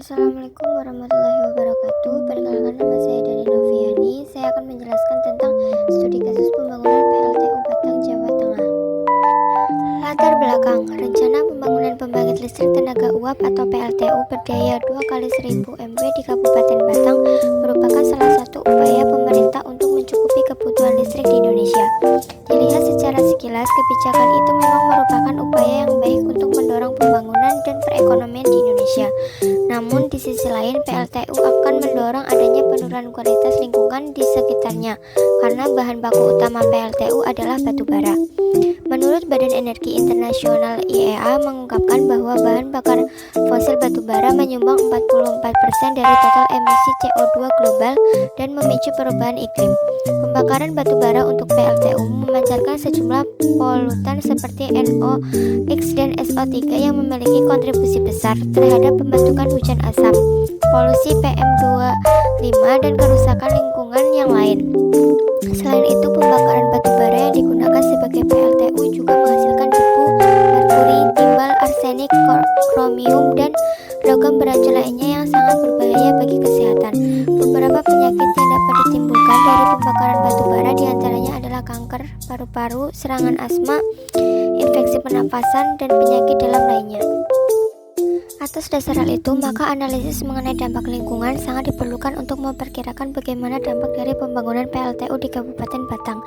Assalamualaikum warahmatullahi wabarakatuh. Perkenalkan, nama saya Dani Noviani. Saya akan menjelaskan tentang studi kasus pembangunan PLTU Batang, Jawa Tengah. Latar belakang, rencana pembangunan pembangkit listrik tenaga uap atau PLTU berdaya 2 x 1000 MW di Kabupaten Batang merupakan salah satu upaya pemerintah untuk mencukupi kebutuhan listrik di Indonesia. Dilihat secara sekilas, kebijakan itu memang merupakan upaya yang baik untuk mendorong pembangunan dan perekonomian di Indonesia. Namun di sisi lain, PLTU akan mendorong adanya penurunan kualitas lingkungan di sekitarnya karena bahan baku utama PLTU adalah batu bara. Menurut Badan Energi Internasional IEA mengungkapkan bahwa bahan bakar fosil batu bara menyumbang 44% dari total emisi CO2 global dan memicu perubahan iklim. Pembakaran batu bara untuk PLTU memancarkan sejumlah polutan seperti NOx dan SO3 yang memiliki kontribusi besar terhadap pembentukan hujan asam, polusi PM2,5 dan kerusakan lingkungan yang lain. Selain itu, pembakaran batu bara yang digunakan sebagai PLTU juga menghasilkan debu, merkuri, timbal, arsenik, kromium, dan logam beracun lainnya yang sangat berbahaya bagi kesehatan. Beberapa penyakit yang dapat ditimbulkan dari pembakaran batu bara diantaranya adalah kanker paru-paru, serangan asma, infeksi pernafasan, dan penyakit dalam lainnya. Atas dasar hal itu, maka analisis mengenai dampak lingkungan sangat diperlukan untuk memperkirakan bagaimana dampak dari pembangunan PLTU di Kabupaten Batang.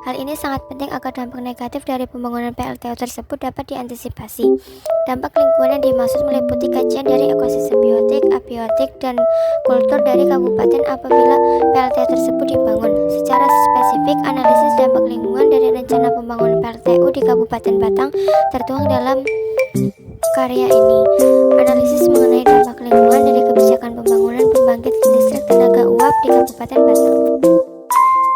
Hal ini sangat penting agar dampak negatif dari pembangunan PLTU tersebut dapat diantisipasi. Dampak lingkungan yang dimaksud meliputi kajian dari ekosistem biotik, abiotik, dan kultur dari kabupaten apabila PLTU tersebut dibangun. Secara spesifik, analisis dampak lingkungan dari rencana pembangunan PLTU di Kabupaten Batang tertuang dalam karya ini. Analisis mengenai dampak lingkungan dari kebijakan pembangunan pembangkit listrik tenaga uap di Kabupaten Batang.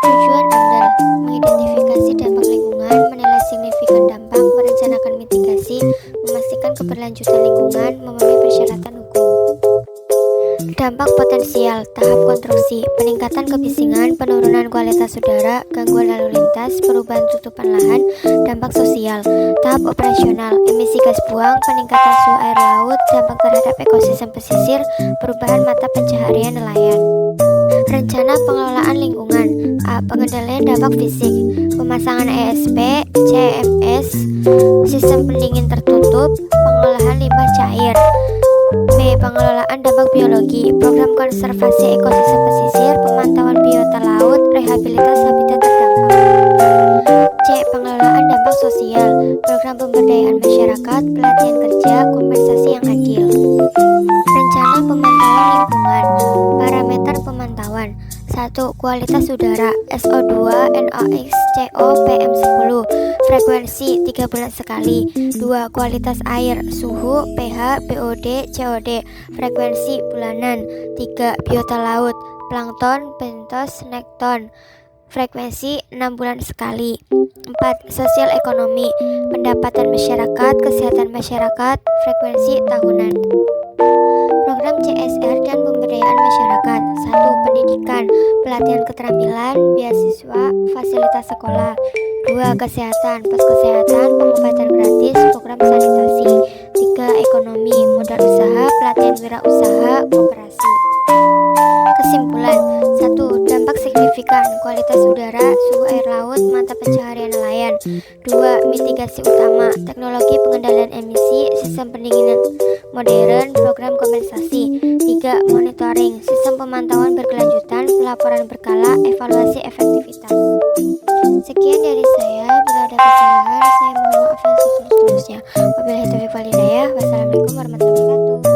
Tujuan AMDAL: mengidentifikasi dampak lingkungan, menilai signifikan dampak, merencanakan mitigasi, memastikan keberlanjutan lingkungan, memenuhi persyaratan hukum. Dampak potensial: tahap konstruksi, peningkatan kebisingan, penurunan kualitas udara, gangguan lalu lintas, perubahan tutupan lahan. Dampak sosial: tahap operasional, emisi gas buang, peningkatan suhu air laut, dampak terhadap ekosistem pesisir, perubahan mata pencaharian nelayan. Rencana pengelolaan lingkungan: A. Pengendalian dampak fisik, pemasangan ESP, CMS, sistem pendingin tertutup, pengolahan limbah cair. B. Pengelolaan dampak biologi, program konservasi ekosistem pesisir, pemantauan biota laut, rehabilitas habitat terdampak. C. Pengelolaan dampak sosial, program pemberdayaan masyarakat, pelatihan kerja, kompensasi yang adil. Rencana pemantauan lingkungan, parameter pemantauan: 1. Kualitas udara, SO2, NOx, CO, PM10, frekuensi 3 bulan sekali. 2. Kualitas air, suhu, pH, BOD, COD, frekuensi bulanan. 3. Biota laut, plankton, bentos, nekton, frekuensi 6 bulan sekali. 4. Sosial ekonomi, pendapatan masyarakat, kesehatan masyarakat, frekuensi tahunan. Program CSR dan pemberdayaan masyarakat: 1. Pendidikan, pelatihan keterampilan, beasiswa, fasilitas sekolah. 2. Kesehatan, pos kesehatan, pengobatan gratis, program sanitasi. 3. Ekonomi, modal usaha, pelatihan wirausaha, koperasi. Kesimpulan: 1. Dampak signifikan, kualitas udara, suhu air laut, mata pencaharian nelayan. 2. Mitigasi utama, teknologi pengendalian emisi, sistem pendinginan modern, program kompensasi. 3. Monitoring, sistem pemantauan berkelanjutan, pelaporan berkala, evaluasi efektivitas. Sekian dari saya. Bila ada kesalahan, saya mohon maaf yang setulus-tulusnya. Wabillahi taufiq wal hidayah. Wassalamualaikum warahmatullahi wabarakatuh.